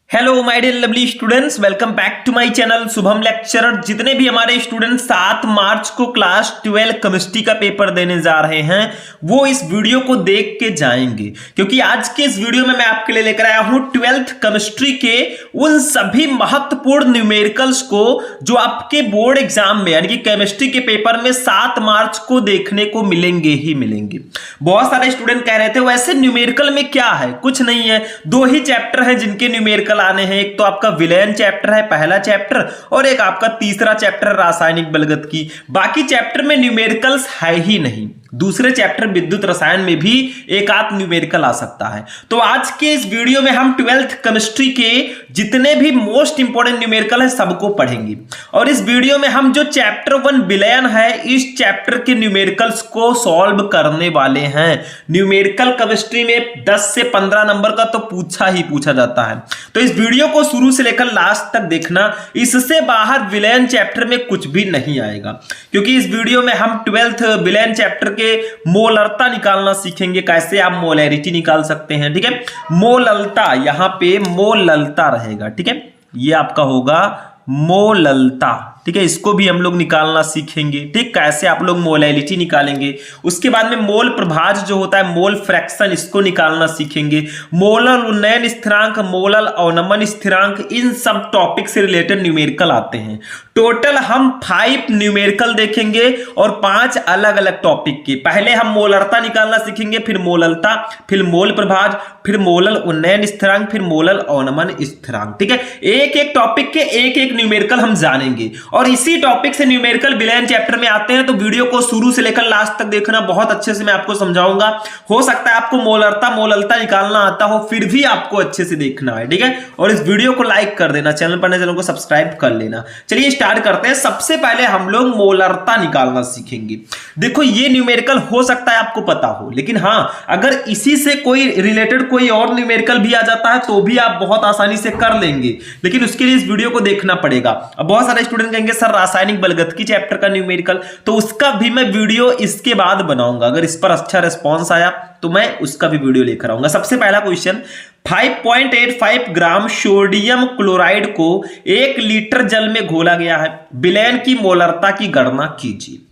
Hello my dear lovely students, welcome back to my channel Shubham lecturer. जितने भी हमारे student 7 मार्च को क्लास 12 केमिस्ट्री का पेपर देने जा रहे हैं वो इस वीडियो को देख के जाएंगे, क्योंकि आज के इस वीडियो में मैं आपके लिए लेकर आया हूं 12th केमिस्ट्री के उन सभी महत्वपूर्ण न्यूमेरिकल्स को जो आपके बोर्ड एग्जाम में यानी कि केमिस्ट्री के पेपर में 7 मार्च को देखने को मिलेंगे ही मिलेंगे। बहुत सारे स्टूडेंट कह रहे थे वैसे न्यूमेरिकल में क्या है, कुछ नहीं है, 2 ही चैप्टर है जिनके न्यूमेरिकल आने हैं। एक तो आपका विलेन चैप्टर है, पहला चैप्टर, और एक आपका तीसरा चैप्टर रासायनिक बलगत की। बाकी चैप्टर में न्यूमेरिकल्स है ही नहीं। दूसरे चैप्टर विद्युत रसायन में भी एक आध न्यूमेरिकल आ सकता है। तो आज के इस वीडियो में हम 12th केमिस्ट्री के जितने भी मोस्ट इंपोर्टेंट न्यूमेरिकल है सबको पढ़ेंगे, और इस वीडियो में हम जो चैप्टर 1 विलेन है इस चैप्टर के न्यूमेरिकल्स को सॉल्व करने वाले हैं। न्यूमेरिकल केमिस्ट्री में 10 से 15 नंबर का तो पूछा ही पूछा जाता है, तो इस वीडियो को शुरू से लेकर लास्ट तक देखना। इससे बाहर विलेन चैप्टर में कुछ भी नहीं आएगा, क्योंकि इस वीडियो में हम 12th विलेन चैप्टर के मोलरता निकालना सीखेंगे, कैसे आप मोलैरिटी निकाल सकते हैं। ठीक है, मोललता, यहां पे मोललता रहेगा। ठीक है, ये आपका होगा मोललता। ठीक है, इसको भी हम लोग निकालना सीखेंगे। ठीक, कैसे आप लोग मोलैलिटी निकालेंगे। उसके बाद में मोल प्रभाज जो होता है, मोल फ्रैक्शन, इसको निकालना सीखेंगे। मोलल उन्नयन स्थिरांक, मोलल अवनमन स्थिरांक, इन सब टॉपिक से रिलेटेड न्यूमेरिकल आते हैं। टोटल हम 5 न्यूमेरिकल देखेंगे और 5 अलग अलग टॉपिक के। पहले हम मोलरता निकालना सीखेंगे, फिर मोललता, फिर मोल प्रभाज, फिर मोलल उन्नयन स्थिरांक, फिर मोलल अवनमन स्थिरांक। ठीक है, एक एक टॉपिक के एक एक न्यूमेरिकल हम जानेंगे, और इसी टॉपिक से न्यूमेरिकल विलेन चैप्टर में आते हैं। तो वीडियो को शुरू से लेकर लास्ट तक देखना, बहुत अच्छे से मैं आपको समझाऊंगा। हो सकता है आपको मोलरता मोललता निकालना आता हो, फिर भी आपको अच्छे से देखना है। ठीक है, और इस वीडियो को लाइक कर देना, चैनल पर नए चैनल को सब्सक्राइब कर लेना। चलिए स्टार्ट करते हैं। सबसे पहले हम लोग मोलरता निकालना सीखेंगे। देखो, ये न्यूमेरिकल हो सकता है आपको पता हो, लेकिन हां, अगर इसी से कोई रिलेटेड कोई और न्यूमेरिकल भी आ जाता है तो भी आप बहुत आसानी से कर लेंगे, लेकिन उसके लिए इस वीडियो को देखना पड़ेगा। अब बहुत सारे स्टूडेंट कहेंगे सर रासायनिक बलगत की चैप्टर का न्यूमेरिकल, तो उसका भी मैं वीडियो इसके बाद बनाऊंगा। अगर इस पर अच्छा रिस्पॉन्स आया तो मैं उसका भी वीडियो लेकर आऊंगा। सबसे पहला क्वेश्चन, 5.85 ग्राम सोडियम क्लोराइड को 1 लीटर जल में घोला गया है, विलेन की मोलरता की गणना कीजिए।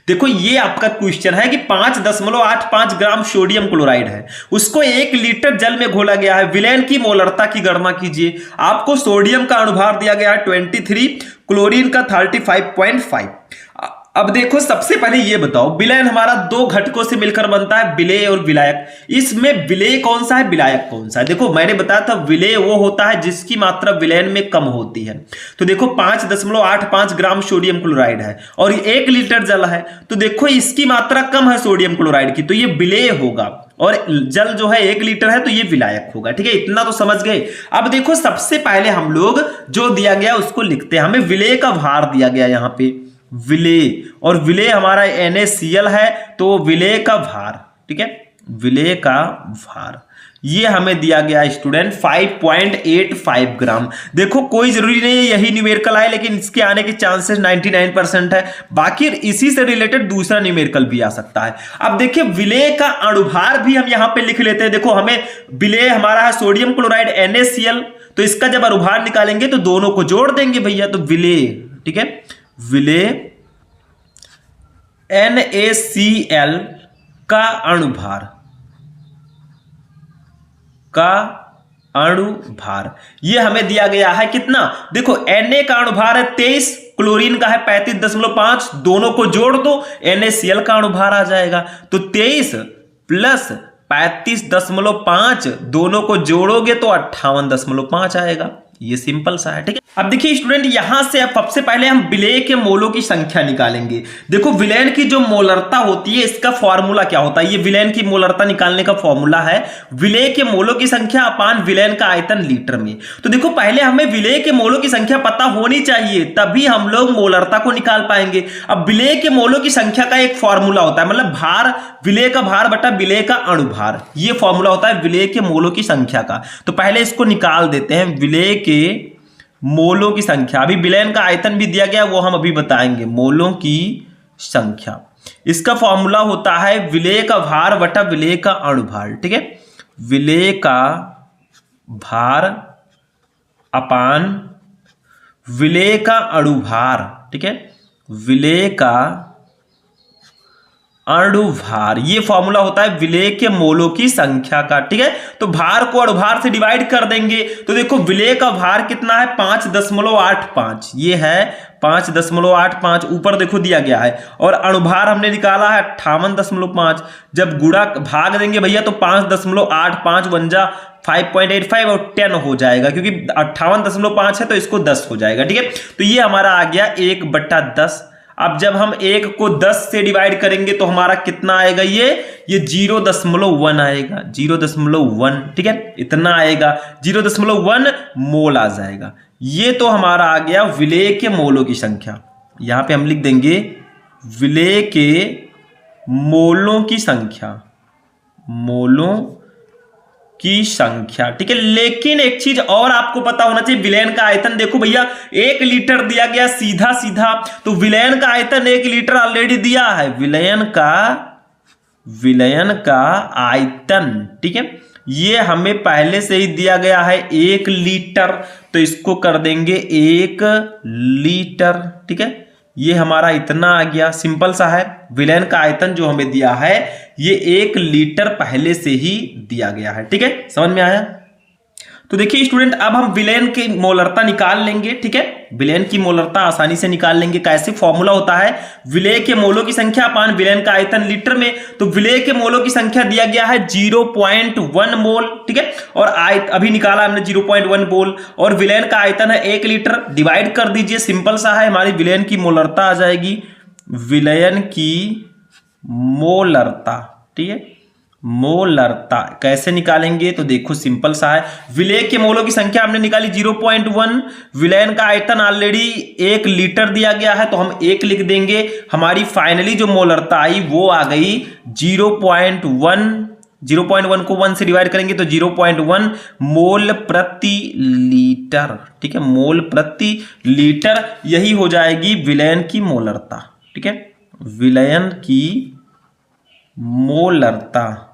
देखो, ये आपका क्वेश्चन है कि 5.85 ग्राम सोडियम क्लोराइड है, उसको 1 लीटर जल में घोला गया है, विलेन की मोलरता की गणना कीजिए। आपको सोडियम का अनुभार दिया गया है 23, क्लोरीन का 35.5। अब देखो, सबसे पहले ये बताओ, विलेन हमारा 2 घटकों से मिलकर बनता है, विलेय और विलायक। इसमें विलेय कौन सा है, विलायक कौन सा है? देखो, मैंने बताया था विलेय वो होता है जिसकी मात्रा विलेन में कम होती है। तो देखो, 5.85 ग्राम सोडियम क्लोराइड है और 1 लीटर जल है, तो देखो इसकी मात्रा कम है सोडियम क्लोराइड की, तो ये विलेय होगा, और जल जो है 1 लीटर है तो ये विलायक होगा। ठीक है, इतना तो समझ गए। अब देखो, सबसे पहले हम लोग जो दिया गया उसको लिखते हैं। हमें विलेय का भार दिया गया यहाँ पे, विलेय, और विलेय हमारा NaCl है, तो विलेय का भार, ठीक है, विलेय का भार ये हमें दिया गया स्टूडेंट 5.85 ग्राम। देखो, कोई जरूरी नहीं है यही न्यूमेरिकल आए, लेकिन इसके आने के चांसेस 99% है। बाकी इसी से रिलेटेड दूसरा न्यूमेरिकल भी आ सकता है। अब देखिए, विलेय का अणुभार भी हम यहां पे लिख लेते हैं। देखो, हमें विलेय हमारा है सोडियम क्लोराइड NaCl, तो इसका जब अणुभार निकालेंगे तो दोनों को जोड़ देंगे भैया, तो विलेय, ठीक है, विलेय NaCl का अणुभार ये हमें दिया गया है कितना? देखो, Na का अणुभार है 23, क्लोरीन का है 35.5, दोनों को जोड़ दो, NaCl का अणुभार आ जाएगा। तो 23 प्लस 35.5 दोनों को जोड़ोगे तो 58.5 आएगा। ये सिंपल सा है। ठीक है, अब देखिए स्टूडेंट, यहां से अब सबसे पहले हम विलेय के मोलों की संख्या निकालेंगे। देखो, विलेन की जो मोलरता होती है इसका फॉर्मूला क्या होता है, ये विलेन की मोलरता निकालने का फॉर्मूला है विलेय के मोलों की संख्या अपान विलेन का आयतन लीटर में। तो देखो, पहले हमें विलेय के मोलों की संख्या पता होनी चाहिए, तभी हम लोग मोलरता को निकाल पाएंगे। अब विलेय के मोलों की संख्या का एक फॉर्मूला होता है, मतलब भार, विलेय का भार बटा विलेय का अणुभार, ये फॉर्मूला होता है विलेय के मोलों की संख्या का। तो पहले इसको निकाल देते हैं, विलेय के मोलों की संख्या। अभी विलेन का आयतन भी दिया गया, वो हम अभी बताएंगे। मोलों की संख्या, इसका फॉर्मूला होता है विलेय का भार बटा विलेय का अणुभार। ठीक है, विलेय का भार अपान विलेय का अणुभार, ठीक है, विलेय का अणुभार, ये फॉर्मूला होता है विलेय के मोलों की संख्या का, ठीक है। तो भार को अणुभार से डिवाइड कर देंगे तो देखो विलेय का भार कितना है 5.85, ये है 5.85, ऊपर देखो दिया गया है, और अणुभार हमने निकाला है 58.5। जब गुणा भाग देंगे भैया तो 5.85 बन जा 5.85 और 10 हो जाएगा, क्योंकि 58.5 है तो इसको 10 हो जाएगा, ठीक है। तो ये हमारा आ गया 1/10। अब जब हम 1 को 10 से डिवाइड करेंगे तो हमारा कितना आएगा, ये 0.1 आएगा, 0.1, ठीक है, इतना आएगा, 0.1 मोल आ जाएगा। ये तो हमारा आ गया विलेय के मोलों की संख्या। यहां पे हम लिख देंगे विलेय के मोलों की संख्या, मोलों की संख्या, ठीक है। लेकिन एक चीज और आपको पता होना चाहिए, विलयन का आयतन देखो भैया 1 लीटर दिया गया सीधा सीधा, तो विलयन का आयतन 1 लीटर ऑलरेडी दिया है, विलयन का आयतन, ठीक है, ये हमें पहले से ही दिया गया है 1 लीटर, तो इसको कर देंगे 1 लीटर, ठीक है। ये हमारा इतना आ गया, सिंपल सा है। विलयन का आयतन जो हमें दिया है ये 1 लीटर पहले से ही दिया गया है, ठीक है, समझ में आया। तो देखिए स्टूडेंट, अब हम विलयन की मोलरता निकाल लेंगे, ठीक है, विलयन की मोलरता आसानी से निकाल लेंगे। कैसे फॉर्मूला होता है, विलेय के मोलों की संख्या अपान विलयन का आयतन लीटर में, तो विलेय के मोलों की संख्या दिया गया है 0.1 मोल, ठीक है, और अभी निकाला हमने 0.1 मोल, और विलयन का आयतन है 1 लीटर, डिवाइड कर दीजिए, सिंपल सा है, हमारी विलयन की मोलरता आ जाएगी, विलयन की मोलरता, ठीक है, मोलरता कैसे निकालेंगे, तो देखो सिंपल सा है, विलेय के मोलों की संख्या हमने निकाली 0.1, विलयन का आयतन ऑलरेडी 1 लीटर दिया गया है तो हम 1 लिख देंगे, हमारी फाइनली जो मोलरता आई वो आ गई 0.1, 0.1 को 1 से डिवाइड करेंगे तो 0.1 मोल प्रति लीटर, ठीक है, मोल प्रति लीटर, यही हो जाएगी विलयन की मोलरता, ठीक है, विलयन की मोलरता,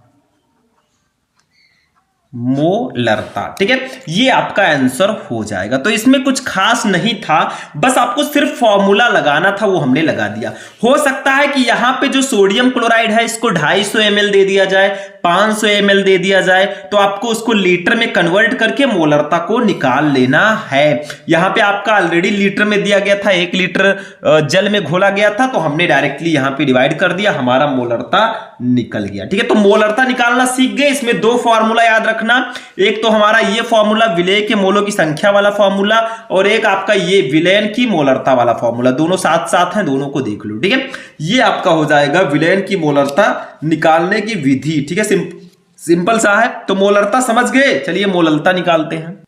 ठीक है, ये आपका आंसर हो जाएगा। तो इसमें कुछ खास नहीं था, बस आपको सिर्फ फॉर्मूला लगाना था, वो हमने लगा दिया। हो सकता है कि यहां पे जो सोडियम क्लोराइड है इसको 250 ml दे दिया जाए, 500 ml दे दिया जाए, तो आपको उसको लीटर में कन्वर्ट करके मोलरता को निकाल लेना है। यहां पे आपका ऑलरेडी लीटर में दिया गया था, 1 लीटर जल में घोला गया था, तो हमने डायरेक्टली यहां पे डिवाइड कर दिया, हमारा मोलरता निकल गया, ठीक है। तो मोलरता निकालना सीख गए। इसमें 2 फॉर्मूला याद रखना, एक तो हमारा ये फॉर्मूला विलेय के मोलों की संख्या वाला फॉर्मूला, और एक आपका ये विलयन की मोलरता वाला फॉर्मूला, दोनों साथ साथ हैं, दोनों को देख लो, ठीक है। ये आपका हो जाएगा विलयन की मोलरता निकालने की विधि, ठीक है, सिंपल सा है। तो मोलरता समझ गए, चलिए मोलरता निकालते हैं।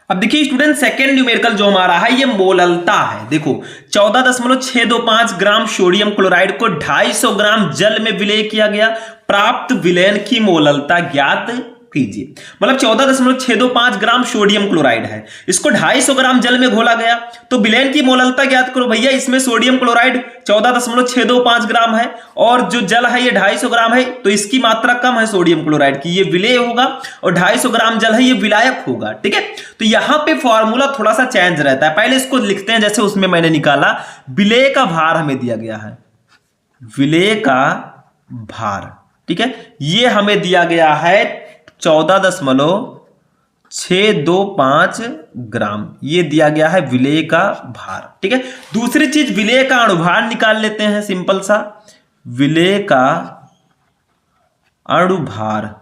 अब देखिए स्टूडेंट, सेकेंड न्यूमेरिकल जो हमारा है ये मोललता है। देखो 14.625 ग्राम सोडियम क्लोराइड को 250 ग्राम जल में विलेय किया गया, प्राप्त विलयन की मोललता ज्ञात कीजिए। मतलब 14.625 ग्राम सोडियम क्लोराइड है, इसको 250 ग्राम जल में घोला गया, तो विलयन की मोललता ज्ञात करो। भैया इसमें सोडियम क्लोराइड 14.625 ग्राम है और जो जल है ये 250 ग्राम है, तो इसकी मात्रा कम है सोडियम क्लोराइड की, ये विलेय होगा, और 250 ग्राम जल है ये विलायक होगा, ठीक है। तो यहां पे फॉर्मूला थोड़ा सा चेंज रहता है, पहले इसको लिखते हैं जैसे उसमें मैंने निकाला, विलेय का भार हमें दिया गया है, विलेय का भार, ठीक है, ये हमें दिया गया है 14.625 ग्राम, ये दिया गया है विलेय का भार, ठीक है। दूसरी चीज विलेय का अणुभार निकाल लेते हैं, सिंपल सा, विलेय का अणुभार,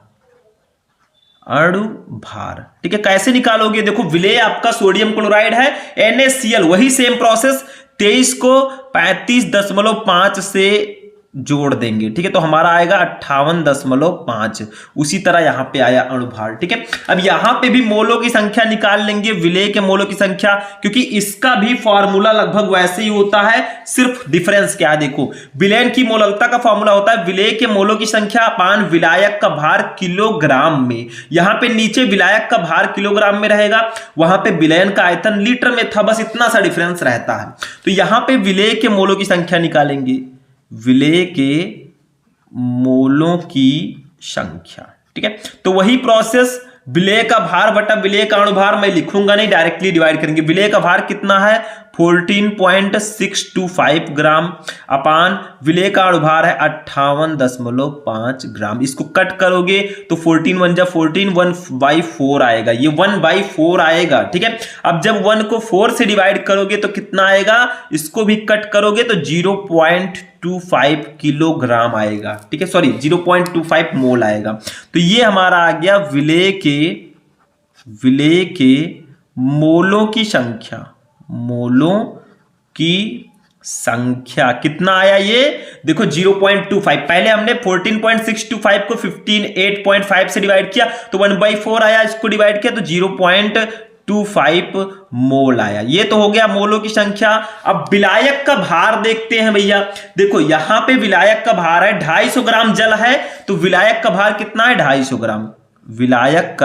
ठीक है। कैसे निकालोगे, देखो विलेय आपका सोडियम क्लोराइड है NaCl, वही सेम प्रोसेस, 23 को 35.5 से जोड़ देंगे, ठीक है, तो हमारा आएगा 58.5, उसी तरह यहां पे आया अणुभार, ठीक है। अब यहां पे भी मोलों की संख्या निकाल लेंगे, विलेय के मोलों की संख्या, क्योंकि इसका भी फॉर्मूला लगभग वैसे ही होता है, सिर्फ डिफरेंस क्या है, देखो विलयन की मोललता का फॉर्मूला होता है विलेय के मोलों की संख्या अपान विलायक का भार किलोग्राम में, यहां पे नीचे विलायक का भार किलोग्राम में रहेगा, वहां पे विलयन का आयतन लीटर में था, बस इतना सा डिफरेंस रहता है। तो यहां पे विलेय के मोलों की संख्या निकालेंगे, विलेय के मोलों की संख्या, ठीक है, तो वही प्रोसेस विलेय का भार बटा विलेय का अणुभार मैं लिखूंगा नहीं, डायरेक्टली डिवाइड करेंगे। विलेय का भार कितना है 14.625 ग्राम अपान विलेय का अणुभार है 58.5 ग्राम। इसको कट करोगे तो 14 1 जा 14, 1/4 आएगा, ये 1/4 आएगा। ठीक है, अब जब 1 को 4 से डिवाइड करोगे तो कितना आएगा, इसको भी कट करोगे तो 0.25 किलोग्राम आएगा। ठीक है, सॉरी 0.25 मोल आएगा। तो ये हमारा आ गया विलेय के मोलों की संख्या कितना आया, ये देखो 0.25। पहले हमने 14.625 को 8.5 से डिवाइड किया तो 1/4 आया, इसको डिवाइड किया तो 0.25 मोल आया। ये तो हो गया मोलों की संख्या। अब विलायक का भार देखते हैं भैया। देखो यहां पे विलायक का भार है 250 ग्राम जल है, तो विलायक का भार कितना है 250 ग्राम। विलायक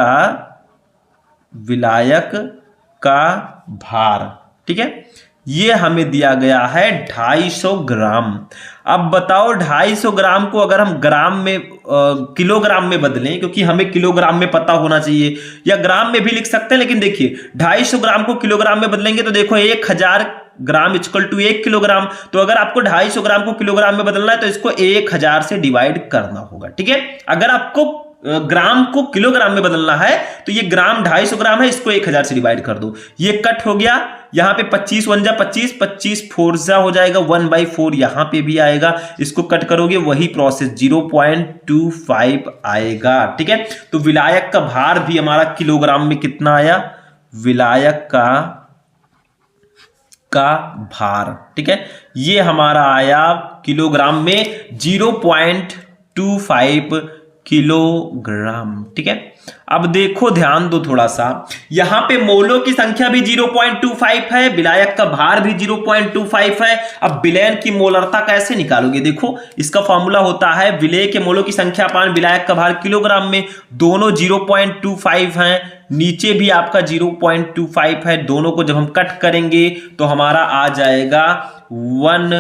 का भार, ठीक है, ये हमें दिया गया है 250 ग्राम। अब बताओ 250 ग्राम को अगर हम ग्राम में किलोग्राम में बदलें, क्योंकि हमें किलोग्राम में पता होना चाहिए, या ग्राम में भी लिख सकते हैं, लेकिन देखिए 250 ग्राम को किलोग्राम में बदलेंगे तो देखो 1000 ग्राम इक्वल टू 1 किलोग्राम। तो अगर आपको 250 ग्राम को किलोग्राम में बदलना है तो इसको 1000 से डिवाइड करना होगा। ठीक है, अगर आपको ग्राम को किलोग्राम में बदलना है तो ये ग्राम 250 ग्राम है, इसको 1000 से डिवाइड कर दो, ये कट हो गया। यहां पे 25 1 जा 25, 25 4 जा हो जाएगा 1/4, यहां पे भी आएगा, इसको कट करोगे वही प्रोसेस 0.25 आएगा। ठीक है, तो विलायक का भार भी हमारा किलोग्राम में कितना आया, विलायक का भार, ठीक है, ये हमारा आया किलोग्राम में 0.25 किलोग्राम। ठीक है, अब देखो ध्यान दो थोड़ा सा, यहां पे मोलों की संख्या भी 0.25 है, विलायक का भार भी 0.25 है। अब विलयन की मोलरता कैसे निकालोगे, देखो इसका फॉर्मूला होता है विलेय के मोलों की संख्या अपान विलायक का भार किलोग्राम में, दोनों 0.25 हैं, नीचे भी आपका 0.25 है, दोनों को जब हम कट करेंगे तो हमारा आ जाएगा 1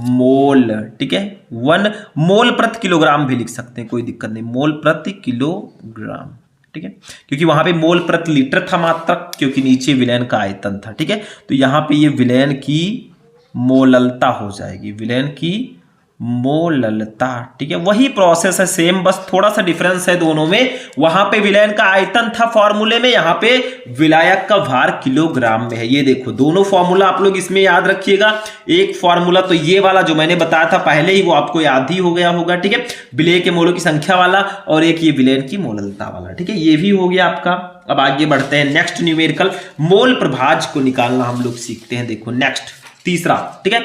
मोल। ठीक है, 1 मोल प्रति किलोग्राम भी लिख सकते हैं, कोई दिक्कत नहीं, मोल प्रति किलोग्राम। ठीक है, क्योंकि वहां पे मोल प्रति लीटर था मात्रक, क्योंकि नीचे विलयन का आयतन था। ठीक है, तो यहां पे ये विलयन की मोललता हो जाएगी, विलयन की मोललता। ठीक है, वही प्रोसेस है सेम, बस थोड़ा सा डिफरेंस है दोनों में। वहां पे विलयन का आयतन था फॉर्मूले में, यहां पे विलायक का भार किलोग्राम में है। ये देखो दोनों फॉर्मूला आप लोग इसमें याद रखिएगा। एक फॉर्मूला तो ये वाला जो मैंने बताया था पहले ही, वो आपको याद ही हो गया होगा। ठीक है, विलेय के मोलों की संख्या वाला, और एक ये विलयन की मोललता वाला। ठीक है, ये भी हो गया आपका। अब आगे बढ़ते हैं, नेक्स्ट न्यूमेरिकल मोल प्रभाज को निकालना हम लोग सीखते हैं। देखो नेक्स्ट तीसरा, ठीक है,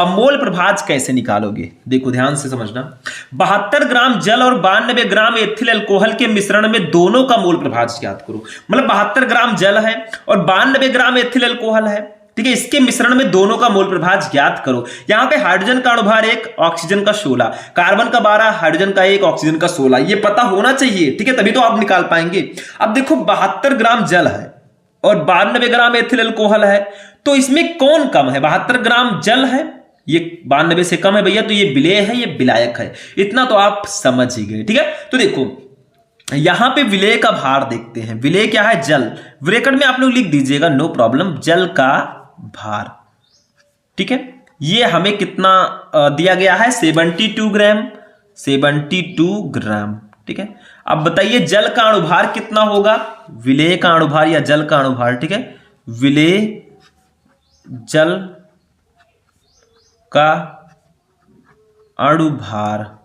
मोल प्रभाज कैसे निकालोगे, देखो ध्यान से समझना। 72 ग्राम जल और 92 ग्राम एथिल अल्कोहल के मिश्रण में दोनों का मोल प्रभाज ज्ञात करो। मतलब 72 ग्राम जल है और 92 ग्राम एथिल अल्कोहल है। ठीक है, इसके मिश्रण में दोनों का मोल प्रभाज ज्ञात करो। यहां पे हाइड्रोजन का अणुभार 1, ऑक्सीजन का 16, कार्बन का 12, हाइड्रोजन का 1, ऑक्सीजन का 16, ये पता होना चाहिए। ठीक है, तभी तो आप निकाल पाएंगे। अब देखो 72 ग्राम जल है और 92 ग्राम एथिल अल्कोहल है, तो इसमें कौन कम है, 72 ग्राम जल है, ये 92 से कम है भैया, तो ये विलेय है, ये विलायक है, इतना तो आप समझ ही गए। ठीक है, तो देखो यहां पे विलेय का भार देखते हैं। विलेय क्या है, जल, ब्रैकेट में आप लोग लिख दीजिएगा, नो प्रॉब्लम, जल का भार। ठीक है, ये हमें कितना दिया गया है 72 ग्राम, 72 ग्राम। ठीक है, अब बताइए जल का अणुभार कितना होगा, विलेय का अणुभार या जल का अणुभार। ठीक है, विलेय जल का अणुभार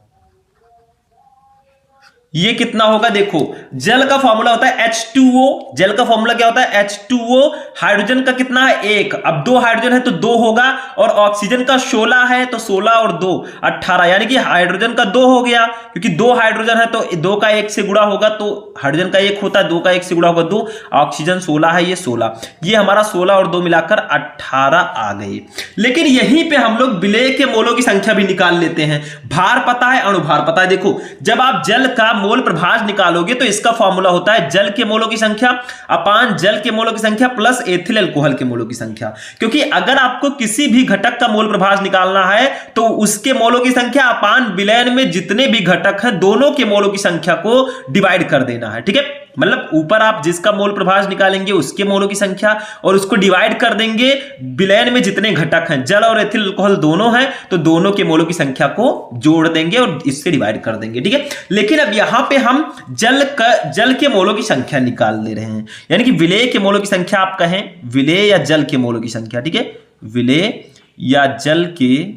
ये कितना होगा, देखो जल का फॉर्मूला होता है H2O, जल का फॉर्मूला क्या होता है H2O, हाइड्रोजन का कितना है 1, अब 2 हाइड्रोजन है तो 2 होगा, और ऑक्सीजन का 16 है तो 16 और 2 18, यानी कि हाइड्रोजन का 2 हो गया, क्योंकि 2 हाइड्रोजन है तो 2 का 1 से गुणा होगा तो हाइड्रोजन का 1 होता है, 2 का 1 से गुणा होगा 2, ऑक्सीजन 16 है, ये 16, ये हमारा 16 और 2 मिलाकर 18 आ गई। लेकिन यहीं पे हम लोग विलेय के मोलों की संख्या भी निकाल लेते हैं, भार पता है, अणुभार पता है। देखो जब आप जल का मोल प्रभाज निकालोगे तो इसका फॉर्मूला होता है जल के मोलों की संख्या अपान जल के मोलों की संख्या प्लस एथिल अल्कोहल के मोलों की संख्या, क्योंकि अगर आपको किसी भी घटक का मोल प्रभाज निकालना है तो उसके मोलों की संख्या अपान विलयन में जितने भी घटक हैं दोनों के मोलों की संख्या को डिवाइड कर देना है। ठीक है, मतलब ऊपर आप जिसका मोल प्रभाज निकालेंगे उसके मोलों की संख्या और उसको डिवाइड कर देंगे विलयन में जितने घटक हैं, जल और एथिल अल्कोहल दोनों हैं, तो दोनों के मोलों की संख्या को जोड़ देंगे और इससे डिवाइड कर देंगे, ठीक है। लेकिन अब यहां पे हम जल के मोलों की संख्या निकाल ले रहे हैं, यानी कि विलेय के मोलों की संख्या आप कहें, विलेय या जल के मोलों की संख्या, ठीक है। विलेय या जल के,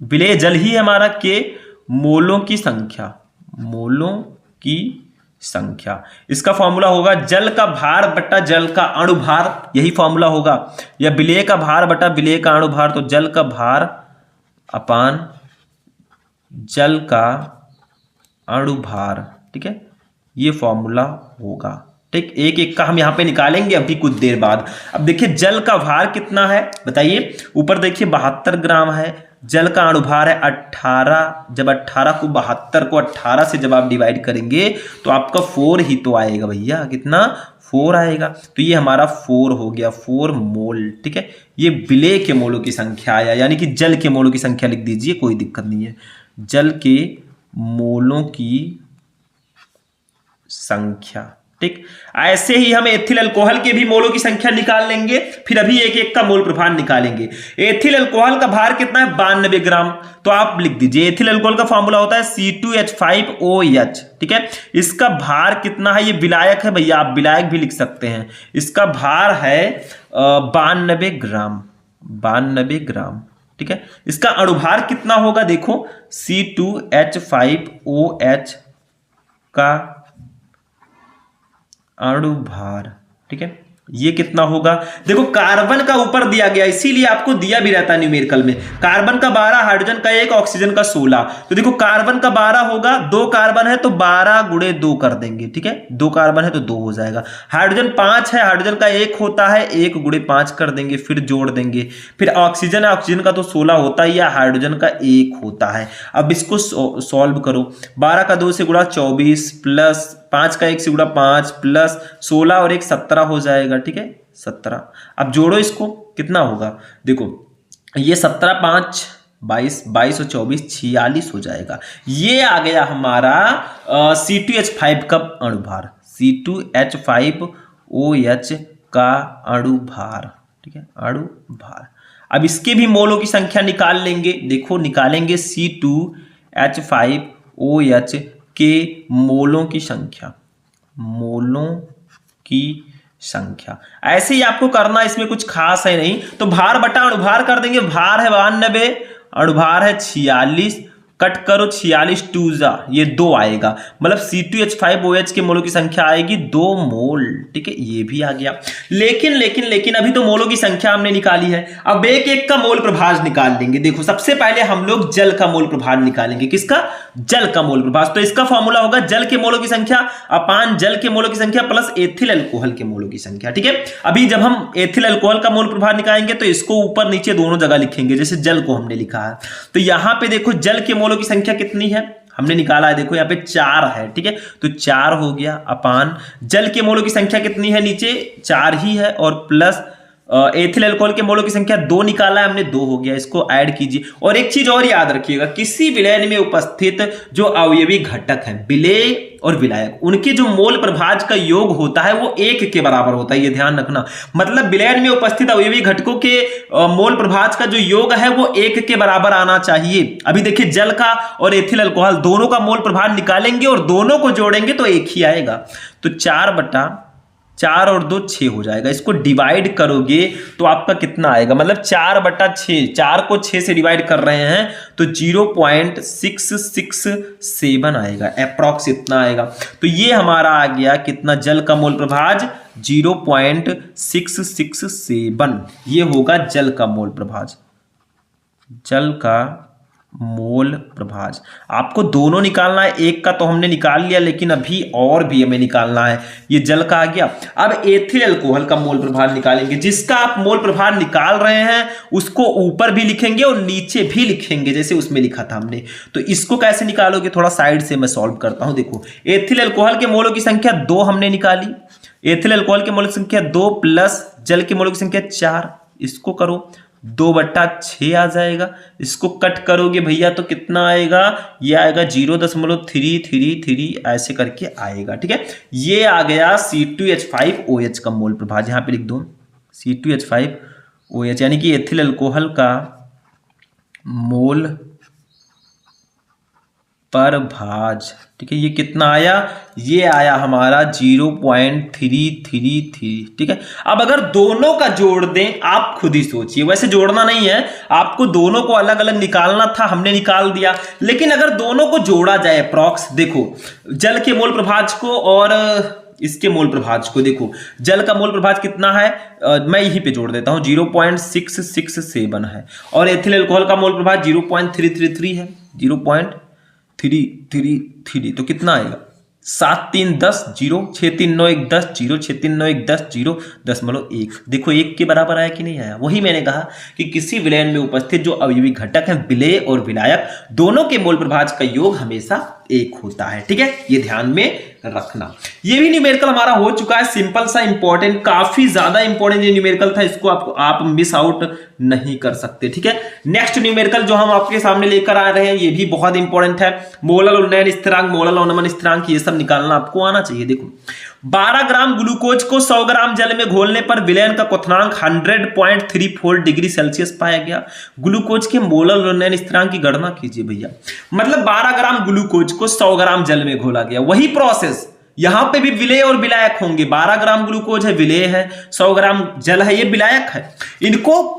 विलेय जल ही हमारा के मोलों की संख्या, मोलों की संख्या, इसका फॉर्मूला होगा जल का भार बटा जल का अणुभार, यही फॉर्मूला होगा, या विलेय का भार बटा विलेय का अणुभार, तो जल का भार अपान जल का अणुभार, ठीक है, ये फॉर्मूला होगा, ठीक। एक एक का हम यहां पे निकालेंगे अभी कुछ देर बाद। अब देखिए जल का भार कितना है बताइए, ऊपर देखिए 72 ग्राम है, जल का अणुभार है 18, जब 18 को 72 को 18 से जब आप डिवाइड करेंगे तो आपका 4 ही तो आएगा भैया, कितना 4 आएगा, तो ये हमारा 4 हो गया, 4 मोल, ठीक है। ये विलेय के मोलों की संख्या आया, यानी कि जल के मोलों की संख्या लिख दीजिए, कोई दिक्कत नहीं है, जल के मोलों की संख्या, ठीक। ऐसे ही हम एथिल अल्कोहल के भी मोलों की संख्या निकाल लेंगे, फिर अभी एक एक का मोल प्रभार निकालेंगे। एथिल अल्कोहल का भार कितना है 92 ग्राम, तो आप लिख दीजिए एथिल अल्कोहल का फॉर्मूला होता है C2H5OH, ठीक है। इसका भार कितना है, ये विलायक है भैया, आप विलायक भी लिख सकते हैं, इसका भार है 92 ग्राम, 92 ग्राम, ठीक है। इसका अणुभार कितना होगा देखो, C2H5OH का अणुभार, ठीक है, ये कितना होगा, देखो कार्बन का ऊपर दिया गया, इसीलिए आपको दिया भी रहता है न्यूमेरिकल में, कार्बन का 12, हाइड्रोजन का 1, ऑक्सीजन का 16, तो देखो कार्बन का 12 होगा, 2 कार्बन है तो 12 गुणे 2 कर देंगे, ठीक है, 2 कार्बन है तो 2 हो जाएगा। हाइड्रोजन 5 है, हाइड्रोजन का 1 होता है, 1 गुणे 5 कर देंगे, फिर जोड़ देंगे, फिर ऑक्सीजन है, ऑक्सीजन का तो 16 होता ही है, हाइड्रोजन का 1 होता है। अब इसको सॉल्व करो, 12 का 2 से गुणा 24 प्लस 5 का 1 से गुणा 5 प्लस 16 और 1 17 हो जाएगा, ठीक है, 17। अब जोड़ो इसको, कितना होगा देखो, ये 17 5 22, 22 और 24 46 हो जाएगा। ये आ गया हमारा C2H5 का अणुभार, C2H5OH का अणुभार, ठीक है, अणुभार। अब इसके भी मोलों की संख्या निकाल लेंगे, देखो निकालेंगे C2H5OH के मोलों की संख्या, मोलों की संख्या ऐसे ही आपको करना, इसमें कुछ खास है नहीं, तो भार बटा अणुभार कर देंगे, भार है 92, अणुभार है 46, कट करो 46 2 जा, ये 2 आएगा, मतलब C2H5OH के मोलों की संख्या आएगी 2 मोल, ठीक है, ये भी आ गया। लेकिन अभी तो मोलों की संख्या हमने निकाली है, अब एक एक का मोल प्रभाज निकाल लेंगे। देखो सबसे पहले हम लोग जल का मोल प्रभाज निकालेंगे, किसका, जल का मोल प्रभाज, तो इसका फॉर्मूला होगा जल के मोलों की संख्या अपान जल के मोलों की संख्या प्लस एथिल अल्कोहल के मोलों की संख्या, ठीक है। अभी जब हम एथिल अल्कोहल का मोल प्रभाज निकालेंगे तो इसको ऊपर नीचे दोनों जगह लिखेंगे, जैसे जल को हमने लिखा है, तो यहां पे देखो जल के मोलों की संख्या कितनी है हमने निकाला है, देखो यहाँ पे 4 है, ठीक है, तो 4 हो गया अपान जल के मोलों की संख्या कितनी है, नीचे 4 ही है, और प्लस एथिल अल्कोहल के मोलों की संख्या 2 निकाला है हमने, 2 हो गया, इसको ऐड कीजिए। और एक चीज और याद रखिएगा, किसी विलयन में उपस्थित जो अवयवी घटक हैं, विलेय और विलायक, उनके जो मोल प्रभाज का योग होता है वो 1 के बराबर होता है, ये ध्यान रखना। मतलब विलयन में उपस्थित अवयवी घटकों के मोल प्रभाज का जो योग है वो 1 के बराबर आना चाहिए। अभी देखिए जल का और एथिल अल्कोहल दोनों का मोल प्रभाज निकालेंगे और दोनों को जोड़ेंगे तो 1 ही आएगा, तो 4 बटा 4 और 2 6 हो जाएगा। इसको डिवाइड करोगे तो आपका कितना आएगा, मतलब 4 बटा 6, 4 को 6 से डिवाइड कर रहे हैं तो 0.667 आएगा, अप्रॉक्स इतना आएगा। तो ये हमारा आ गया कितना, जल का मोल प्रभाज 0.667, ये होगा जल का मोल प्रभाज, जल का मोल प्रभाज। आपको दोनों निकालना है, एक का तो हमने निकाल लिया, लेकिन अभी और भी हमें निकालना है। ये जल का आ गया। अब एथिल अल्कोहल का मोल प्रभाज निकालेंगे। जिसका आप मोल प्रभाज निकाल रहे हैं उसको ऊपर भी लिखेंगे और नीचे भी लिखेंगे, जैसे उसमें लिखा था हमने। तो इसको कैसे निकालोगे, थोड़ा साइड से मैं सॉल्व करता हूं। देखो एथिल अल्कोहल के मोलों की संख्या 2 हमने निकाली, एथिल अल्कोहल के मोलों की संख्या 2 प्लस जल के मोलों की संख्या 4, इसको करो 2/6 आ जाएगा। इसको कट करोगे भैया तो कितना आएगा, ये आएगा 0.333 ऐसे करके आएगा। ठीक है, ये आ गया C2H5OH का मोल प्रभाज। यहाँ पे लिख दो C2H5OH यानी कि एथिल अल्कोहल का मोल प्रभाज। ठीक है, ये कितना आया, ये आया हमारा 0.333। ठीक है, अब अगर दोनों का जोड़ दें, आप खुद ही सोचिए, वैसे जोड़ना नहीं है आपको, दोनों को अलग अलग निकालना था, हमने निकाल दिया। लेकिन अगर दोनों को जोड़ा जाए अप्रॉक्स, देखो जल के मोल प्रभाज को और इसके मोल प्रभाज को, देखो जल का मोल प्रभाज कितना है, मैं यहीं पे जोड़ देता हूं 0.667 है, और एथिल अल्कोहल का मोल प्रभाज 0.333 है, 0.333। तो कितना आएगा 7 3 10 0 6 3 9 1 10 0 6 3 9 1 10 0 10.1। देखो 1 के बराबर आया कि नहीं आया। वही मैंने कहा कि किसी विलयन में उपस्थित जो अवयवी घटक हैं विलेय और विलायक, दोनों के मोल प्रभाज का योग हमेशा 1 होता है। ठीक है, ये ध्यान में रखना। ये भी न्यूमेरिकल हमारा हो चुका है, सिंपल सा इंपॉर्टेंट, काफी ज्यादा इंपॉर्टेंट ये न्यूमेरिकल था, इसको आप मिस आउट नहीं कर सकते। ठीक है, नेक्स्ट न्यूमेरिकल जो हम आपके सामने लेकर आ रहे हैं ये भी बहुत इंपॉर्टेंट है। मोलल उन्नयन स्थिरांक, मोलल अवनमन स्थिरांक, ये सब निकालना आपको आना चाहिए। देखो 12 ग्राम ग्लूकोज को 100 ग्राम जल में घोलने पर विलयन का क्वथनांक 100.34 डिग्री सेल्सियस पाया गया। ग्लूकोज के मोलल उन्नयन स्थिरांक की गणना कीजिए भैया। मतलब 12 ग्राम ग्लूकोज को 100 ग्राम जल में घोला गया, वही प्रोसेस यहां पे भी विलेय और विलायक होंगे। 12 ग्राम ग्लूकोज है, विलेय है, 100 ग्राम जल है, ये विलायक है। इनको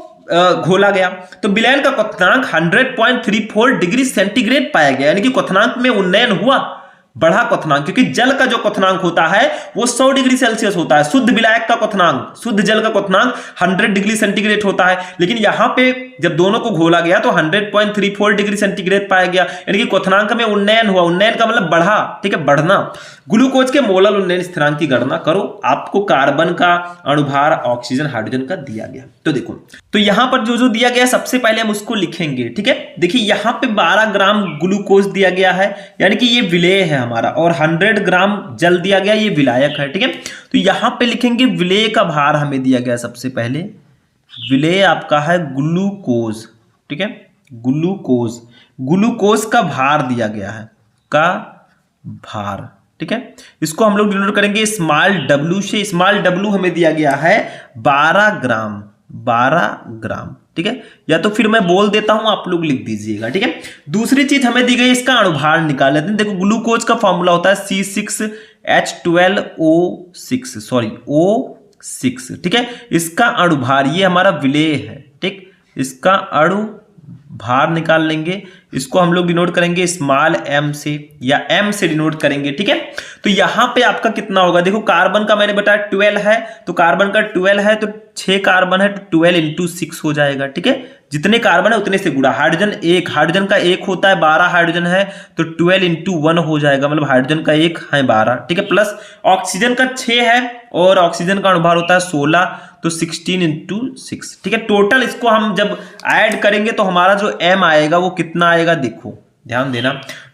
घोला गया तो विलयन का क्वथनांक 100.34 डिग्री सेंटीग्रेड पाया गया, यानी कि क्वथनांक में उन्नयन हुआ, बढ़ा क्वथनांक, क्योंकि जल का जो क्वथनांक होता है वो 100 डिग्री सेल्सियस होता है। शुद्ध विलायक का क्वथनांक, शुद्ध जल का क्वथनांक 100 डिग्री सेंटीग्रेड होता है। लेकिन यहां पे जब दोनों को घोला गया तो 100.34 डिग्री सेंटीग्रेड पाया गया, यानी कि क्वथनांक में उन्नयन हुआ। उन्नयन का मतलब बढ़ा, ठीक है, बढ़ना। ग्लूकोज के मोलल उन्नयन स्थिरांक की गणना करो। आपको कार्बन का अणुभार, ऑक्सीजन, हाइड्रोजन का दिया गया। तो देखो, तो यहां पर जो जो दिया गया सबसे पहले हम उसको लिखेंगे। ठीक है, देखिए यहां पे 12 ग्राम ग्लूकोज दिया गया है, यानी कि ये विलेय है हमारा, और 100 ग्राम जल दिया गया, ये विलायक है। ठीक है, तो यहां पे लिखेंगे विलेय का भार हमें दिया गया सबसे पहले। विलेय आपका है ग्लूकोज। ठीक है, ग्लूकोज, ग्लूकोज का भार दिया गया है, का भार। ठीक है, इसको हम लोग डिनोट करेंगे स्मॉल w से। स्मॉल w हमें दिया गया है 12 ग्राम, 12 ग्राम। ठीक है, या तो फिर मैं बोल देता हूं, आप लोग लिख दीजिएगा। ठीक है, दूसरी चीज हमें दी गई, इसका अणुभार निकाल लेते हैं। देखो ग्लूकोज का फॉर्मूला होता है C6H12O6, सॉरी O6। ठीक है, इसका अणुभार, ये हमारा विलेय है। ठीक, इसका अणु भार निकाल लेंगे, इसको हम लोग डिनोट करेंगे स्मॉल m से, या m से डिनोट करेंगे। ठीक है, तो यहां पे आपका कितना होगा, देखो कार्बन का मैंने बताया 12 है, तो कार्बन का 12 है तो 6 कार्बन है तो 12 × 6 हो जाएगा। ठीक है, जितने कार्बन है उतने से गुणा। हाइड्रोजन 1, हाइड्रोजन का 1 होता है, 12 हाइड्रोजन है तो 12 × 1 हो जाएगा, मतलब हाइड्रोजन का 1 है 12। ठीक है, प्लस ऑक्सीजन का 6 है और ऑक्सीजन का अणुभार होता है 16, तो 16 × 6। ठीक है, टोटल इसको हम जब ऐड करेंगे तो हमारा जो m आएगा वो कितना आएगा, देखो ध्यान देना,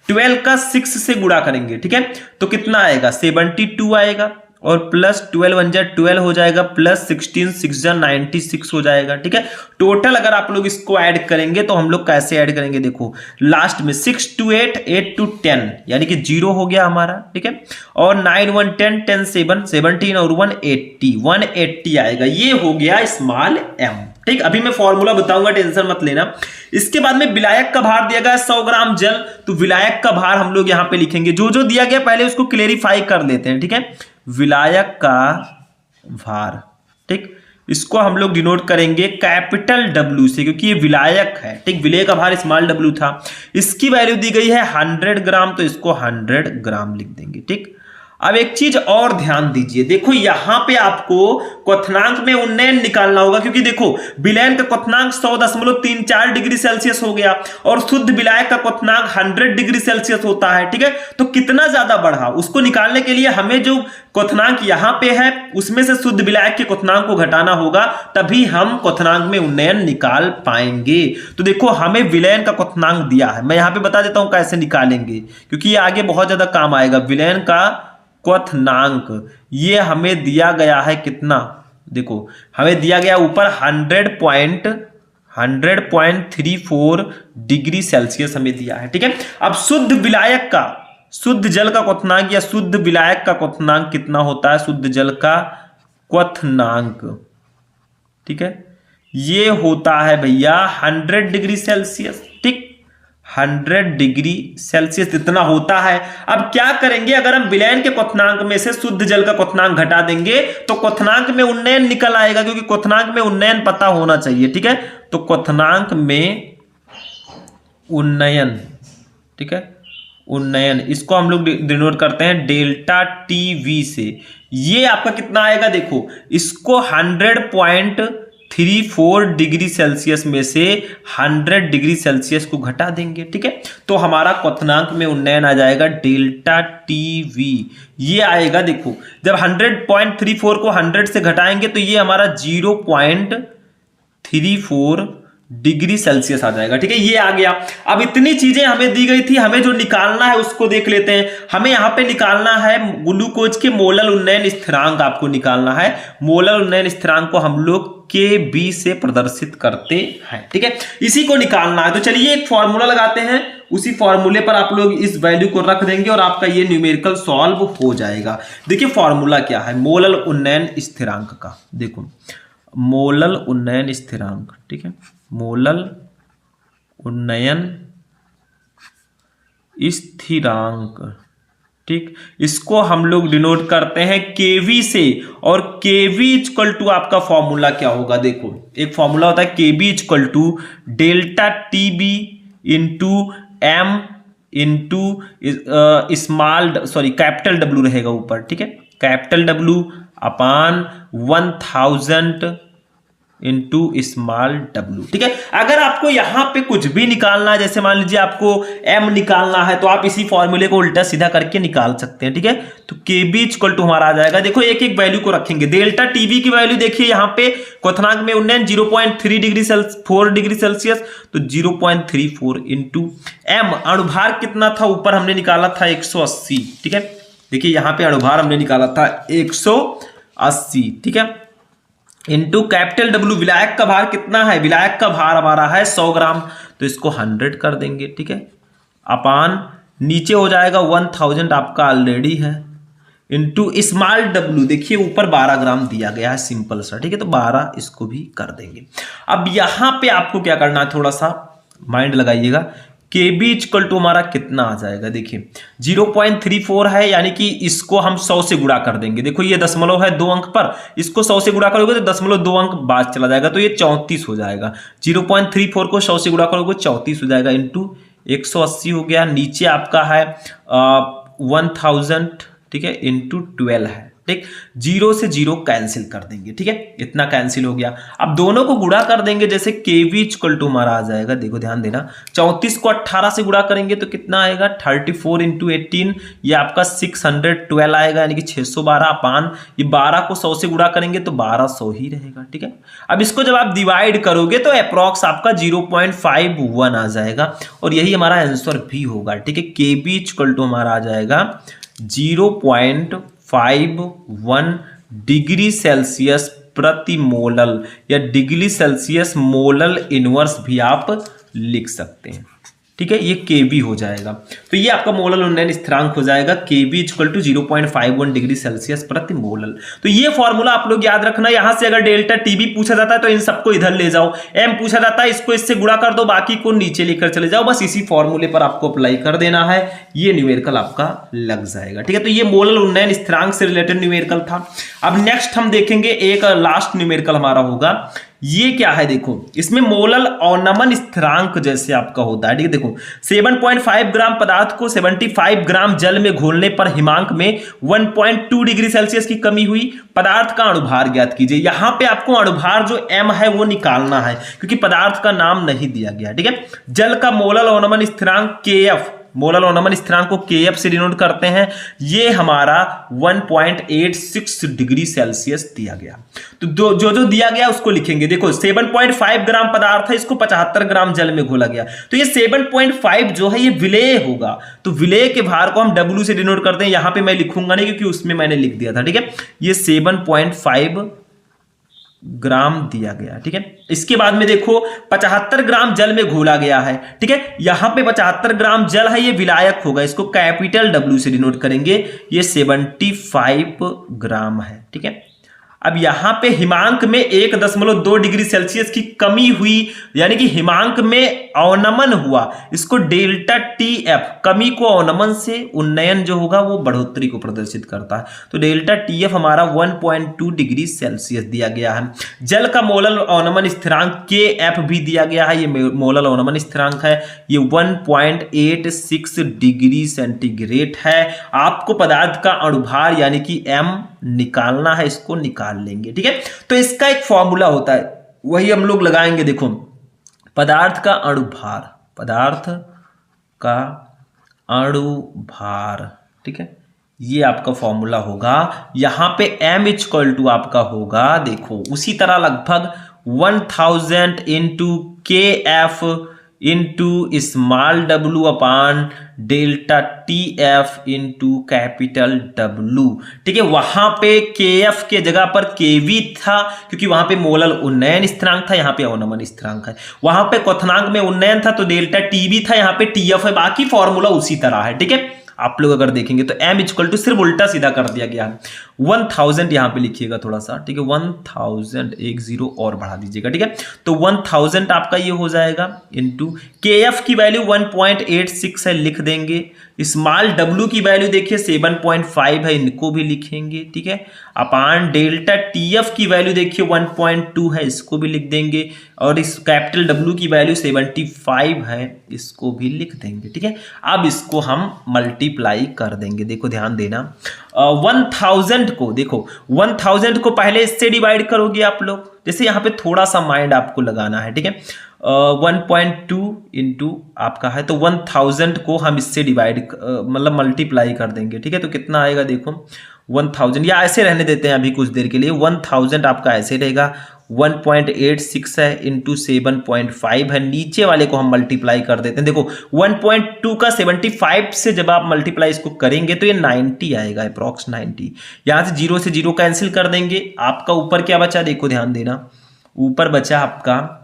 12 का 6 से गुणा करेंगे। ठीक है, तो कितना आएगा 72 आएगा, और प्लस 12 1 जा 12 हो जाएगा, प्लस 16 6 जा 96 हो जाएगा। ठीक है, टोटल अगर आप लोग इसको ऐड करेंगे तो हम लोग कैसे ऐड करेंगे, देखो लास्ट में 6 2 8 8 2 10, यानी कि 0 हो गया हमारा। ठीक है, और 9 1 10 10 7 17 और 1 80, 180 आएगा। ये हो गया स्मॉल m। ठीक, अभी मैं फॉर्मूला बताऊंगा, टेंशन मत लेना। इसके बाद में विलायक का भार दिया गया 100 ग्राम जल, तो विलायक का भार हम लोग यहां पे लिखेंगे। जो जो दिया गया पहले उसको क्लेरिफाई कर लेते हैं। ठीक है, विलायक का भार, ठीक, इसको हम लोग डिनोट करेंगे कैपिटल W से, क्योंकि ये विलायक है। ठीक, विलेय का भार स्मॉल w था, इसकी वैल्यू दी गई है 100 ग्राम, तो इसको 100 ग्राम लिख देंगे। ठीक, अब एक चीज और ध्यान दीजिए, देखो यहां पे आपको क्वथनांक में उन्नयन निकालना होगा, क्योंकि देखो विलयन का क्वथनांक 100.34 डिग्री सेल्सियस हो गया और शुद्ध विलायक का क्वथनांक 100 डिग्री सेल्सियस होता है। ठीक है, तो कितना ज्यादा बढ़ा, उसको निकालने के लिए हमें जो क्वथनांक यहां पे है उसमें से शुद्ध विलायक के क्वथनांक को घटाना होगा, तभी हम क्वथनांक में उन्नयन निकाल पाएंगे। तो देखो हमें विलयन का क्वथनांक दिया है, मैं यहां पे बता देता हूं कैसे निकालेंगे, क्योंकि ये आगे बहुत ज्यादा काम आएगा। विलयन का क्वथनांक ये हमें दिया गया है कितना, देखो हमें दिया गया ऊपर 100.34 100.34 डिग्री सेल्सियस हमें दिया है। ठीक है, अब शुद्ध विलायक का, शुद्ध जल का क्वथनांक या शुद्ध विलायक का क्वथनांक कितना होता है? शुद्ध जल का क्वथनांक, ठीक है, ये होता है भैया 100 डिग्री सेल्सियस। ठीक, 100 डिग्री सेल्सियस इतना होता है। अब क्या करेंगे, अगर हम विलयन के क्वथनांक में से शुद्ध जल का क्वथनांक घटा देंगे तो क्वथनांक में उन्नयन निकल आएगा, क्योंकि क्वथनांक में उन्नयन पता होना चाहिए। ठीक है, तो क्वथनांक में उन्नयन, ठीक है, उन्नयन, इसको हम लोग डिनोट करते हैं डेल्टा टीवी से। ये आपका कितना आएगा? देखो, इसको 100.34 डिग्री सेल्सियस में से 100 डिग्री सेल्सियस को घटा देंगे। ठीक है, तो हमारा क्वथनांक में उन्नयन आ जाएगा डेल्टा टीवी। ये आएगा, देखो, जब 100.34 को 100 से घटाएंगे तो ये हमारा 0.34 डिग्री सेल्सियस आ जाएगा। ठीक है, ये आ गया। अब इतनी चीजें हमें दी गई थी, हमें जो निकालना है उसको देख लेते हैं। हमें यहां पे निकालना है ग्लूकोज के मोलल उन्नयन स्थिरांक, आपको निकालना है। मोलल उन्नयन स्थिरांक को हम लोग Kb से प्रदर्शित करते हैं। ठीक है, इसी को निकालना है। तो चलिए एक फॉर्मूला लगाते हैं, उसी फॉर्मूले पर आप लोग इस वैल्यू को रख देंगे और आपका ये न्यूमेरिकल सॉल्व हो जाएगा। देखिए फॉर्मूला क्या है मोलल उन्नयन स्थिरांक का। देखो, मोलल उन्नयन स्थिरांक, ठीक है, मोलल उन्नयन स्थिरांक, ठीक, इसको हम लोग डिनोट करते हैं केवी से। और केवी इक्वल टू आपका फॉर्मूला क्या होगा? देखो, एक फॉर्मूला होता है KV equal to delta TB into M into capital W रहेगा ऊपर। ठीक है, capital W upon 1000 into small W. ठीक है, अगर आपको यहां पे कुछ भी निकालना है, जैसे मान लीजिए आपको m निकालना है, तो आप इसी फॉर्मूले को उल्टा सीधा करके निकाल सकते हैं। ठीक है, तो Kb इक्वल टू हमारा आ जाएगा, देखो एक एक वैल्यू को रखेंगे। डेल्टा टीबी की वैल्यू देखिए, यहां पे क्वथनांक में उन्नयन 0.3 डिग्री 4 डिग्री सेल्सियस, तो 0.34 इंटू एम, अणुभार कितना था ऊपर हमने निकाला था 180। ठीक है, देखिए यहां पे अणुभार हमने निकाला था 180। ठीक है, इंटू कैपिटल डब्ल्यू, विलायक का भार कितना है? विलायक का भार हमारा है 100 ग्राम, तो इसको 100 कर देंगे। ठीक है, अपान नीचे हो जाएगा 1000 आपका ऑलरेडी है, इंटू स्मॉल डब्ल्यू, देखिए ऊपर 12 ग्राम दिया गया है सिंपल सा। ठीक है, तो 12 इसको भी कर देंगे। अब यहां पे आपको क्या करना है, थोड़ा सा माइंड लगाइएगा। Kb इक्वल टू हमारा कितना आ जाएगा? देखिए 0.34 है, यानी कि इसको हम 100 से गुणा कर देंगे। देखो ये दशमलव है 2 अंक पर, इसको 100 से गुणा करोगे तो 0.2 अंक बाद चला जाएगा, तो ये 34 हो जाएगा। 0.34 को 100 से गुणा करोगे 34 हो जाएगा, इंटू 180 हो गया। नीचे आपका है 1000, ठीक है, इंटू 12 है। ठीक, 0 से 0 कैंसिल कर देंगे। ठीक है, इतना कैंसिल हो गया। अब दोनों को गुणा कर देंगे, जैसे Kv इक्वल टू हमारा आ जाएगा, देखो ध्यान देना, 34 को 18 से गुणा करेंगे तो कितना आएगा? 34 इंटू 18, ये आपका 612 आएगा, यानी कि 612 अपान ये 12 को 100 से गुणा करेंगे तो 1200 ही रहेगा। ठीक है, अब इसको जब आप डिवाइड करोगे तो अप्रॉक्स आपका 0.51 आ जाएगा, और यही हमारा आंसर भी होगा। ठीक है, Kb इक्वल टू हमारा आ जाएगा 0.51 डिग्री सेल्सियस प्रति मोलल, या डिग्री सेल्सियस मोलल इनवर्स भी आप लिख सकते हैं। ठीक है, ये Kb हो जाएगा, तो ये आपका मोलल उन्नयन स्थिरांक हो जाएगा Kb equal to 0.51 degree Celsius प्रति मोलल। तो ये फॉर्मूला आप लोग याद रखना। यहां से अगर डेल्टा टीबी पूछा जाता है तो इन सबको इधर ले जाओ, m पूछा जाता है इसको इससे गुणा कर दो, बाकी को नीचे लेकर चले जाओ, बस इसी फॉर्मूले पर आपको अप्लाई कर देना है, ये न्यूमेरिकल आपका लग जाएगा। ठीक है, तो ये मोलल उन्नयन स्थिरांक से रिलेटेड न्यूमेरिकल था। अब नेक्स्ट हम देखेंगे एक लास्ट न्यूमेरिकल हमारा होगा, ये क्या है? देखो, इसमें मोलल अवनमन स्थिरांक जैसे आपका होता है। ठीक है, देखो 7.5 ग्राम पदार्थ को 75 ग्राम जल में घोलने पर हिमांक में 1.2 डिग्री सेल्सियस की कमी हुई। पदार्थ का अणुभार ज्ञात कीजिए। यहां पे आपको अणुभार जो m है वो निकालना है, क्योंकि पदार्थ का नाम नहीं दिया गया। ठीक है, जल का मोलल अवनमन स्थिरांक Kf, मोलल अवनमन स्थिरांक को Kf से डिनोट करते हैं। ये हमारा 1.86 डिग्री सेल्सियस दिया गया, तो जो जो दिया गया उसको लिखेंगे। देखो 7.5 ग्राम पदार्थ है, इसको 75 ग्राम जल में घोला गया, तो ये 7.5 जो है ये विलेय होगा, तो विलेय के भार को हम W से डिनोट करते हैं। यहां पे मैं लिखूंगा नहीं, क्योंकि उसमें मैंने लिख दिया था। ठीक है, ये 7.5 ग्राम दिया गया। ठीक है, इसके बाद में देखो 75 ग्राम जल में घोला गया है। ठीक है, यहां पे 75 ग्राम जल है, ये विलायक होगा, इसको कैपिटल W से डिनोट करेंगे। ये 75 ग्राम है। ठीक है, अब यहां पे हिमांक में 1.2 डिग्री सेल्सियस की कमी हुई, यानी कि हिमांक में अवनमन हुआ। इसको डेल्टा TF, कमी को अवनमन से उन्नयन जो होगा वो बढ़ोतरी को प्रदर्शित करता है। तो डेल्टा TF हमारा 1.2 डिग्री सेल्सियस दिया गया है। जल का मोलल अवनमन स्थिरांक KF भी दिया गया है, ये मोलल अवनमन स्थिरांक है, ये 1.86 डिग्री सेंटीग्रेड है। आपको पदार्थ का अणुभार यानी कि M निकालना है, इसको निकाल लेंगे। ठीक है, तो इसका एक फॉर्मूला होता है, वही हम लोग लगाएंगे। देखो, पदार्थ का अणुभार, पदार्थ का अणुभार, ठीक है, ये आपका फॉर्मूला होगा। यहां पे M इक्वल टू आपका होगा, देखो उसी तरह लगभग 1000 into KF into small w अपान delta TF into capital W। ठीक है, वहां पे KF के जगह पर KV था, क्योंकि वहां पे मोलल उन्नयन स्थिरांक था, यहाँ पे अवनमन स्थिरांक है। वहां पे क्वथनांक में उन्नयन था तो डेल्टा TB था, यहाँ पे TF है। बाकी फॉर्मूला उसी तरह है। ठीक है, आप लोग अगर देखेंगे तो M इक्वल टू सिर्फ उल्टा सीधा कर दिया गया है। 1000 यहां पे लिखिएगा थोड़ा सा। ठीक है, 1000 एक 0 और बढ़ा दीजिएगा। ठीक है, तो 1000 आपका ये हो जाएगा इंटू KF की वैल्यू 1.86 है, लिख देंगे। स्मॉल W की वैल्यू देखिए 7.5 है, इनको भी लिखेंगे। ठीक है, अपान डेल्टा TF की वैल्यू देखिए 1.2 है, इसको भी लिख देंगे। और इस कैपिटल W की वैल्यू 75 है, इसको भी लिख देंगे। ठीक है, अब इसको हम मल्टीप्लाई कर देंगे। देखो ध्यान देना, 1000 को देखो, 1000 को पहले इससे डिवाइड करोगे आप लोग, जैसे यहाँ पे थोड़ा सा माइंड आपको लगाना है। ठीक है, 1.2 इंटू आपका है, तो 1000 को हम इससे डिवाइड मतलब मल्टीप्लाई कर देंगे। ठीक है, तो कितना आएगा देखो 1000, या ऐसे रहने देते हैं अभी कुछ देर के लिए। 1000 आपका ऐसे रहेगा, 1.86 है इंटू 7.5 है, नीचे वाले को हम मल्टीप्लाई कर देते हैं। देखो 1.2 का 75 से जब आप मल्टीप्लाई इसको करेंगे तो ये 90 आएगा, अप्रॉक्स 90। यहाँ से 0 से 0 कैंसिल कर देंगे। आपका ऊपर क्या बचा, देखो ध्यान देना, ऊपर बचा आपका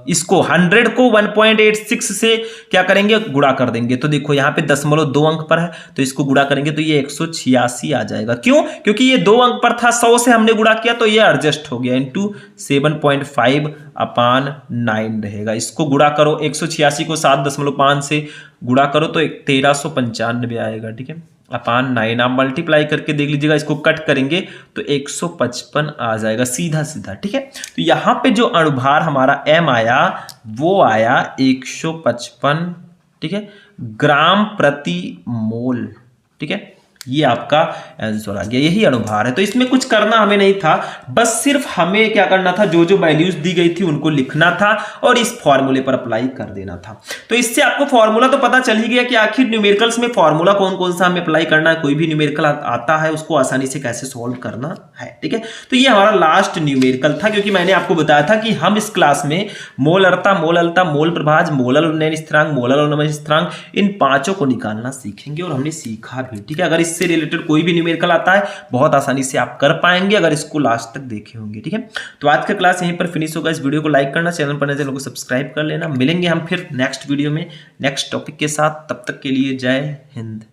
इसको 100 को 1.86 से क्या करेंगे, गुणा कर देंगे। तो देखो यहाँ पे 0.2 अंक पर है, तो इसको गुणा करेंगे तो ये 186 आ जाएगा। क्यों? क्योंकि ये 2 अंक पर था, 100 से हमने गुणा किया तो ये एडजस्ट हो गया, इंटू 7.5 अपान 9 रहेगा। इसको गुणा करो, 186 को 7.5 से गुणा करो तो 1395 आएगा। ठीक है, अपान 9 आप मल्टीप्लाई करके देख लीजिएगा, इसको कट करेंगे तो 155 आ जाएगा सीधा सीधा। ठीक है, तो यहाँ पे जो अणुभार हमारा M आया वो आया 155, ठीक है, ग्राम प्रति मोल। ठीक है, ये आपका आंसर आ गया, यही अणुभार है। तो इसमें कुछ करना हमें नहीं था, बस सिर्फ हमें क्या करना था, जो जो वैल्यूज दी गई थी उनको लिखना था और इस फॉर्मूले पर अप्लाई कर देना था। तो इससे आपको फॉर्मूला तो पता चल ही गया कि आखिर न्यूमेरिकल्स में फॉर्मूला कौन कौन सा हमें अप्लाई करना है। कोई भी न्यूमेरिकल आता है उसको आसानी से कैसे सॉल्व करना है। ठीक है, तो ये हमारा लास्ट न्यूमेरिकल था, क्योंकि मैंने आपको बताया था कि हम इस क्लास में मोलरता, मोललता, मोल प्रभाज, मोलल उन्नयन स्थिरांक, मोलल अवनमन स्थिरांक, इन पांचों को निकालना सीखेंगे और हमने सीखा भी। ठीक है, अगर इससे रिलेटेड कोई भी न्यूमेरिकल आता है बहुत आसानी से आप कर पाएंगे अगर इसको लास्ट तक देखे होंगे। ठीक है, तो आज का क्लास यहीं पर फिनिश होगा। इस वीडियो को लाइक करना, चैनल पर नए चैनल को सब्सक्राइब कर लेना। मिलेंगे हम फिर नेक्स्ट वीडियो में नेक्स्ट टॉपिक के साथ, तब तक के लिए जय हिंद।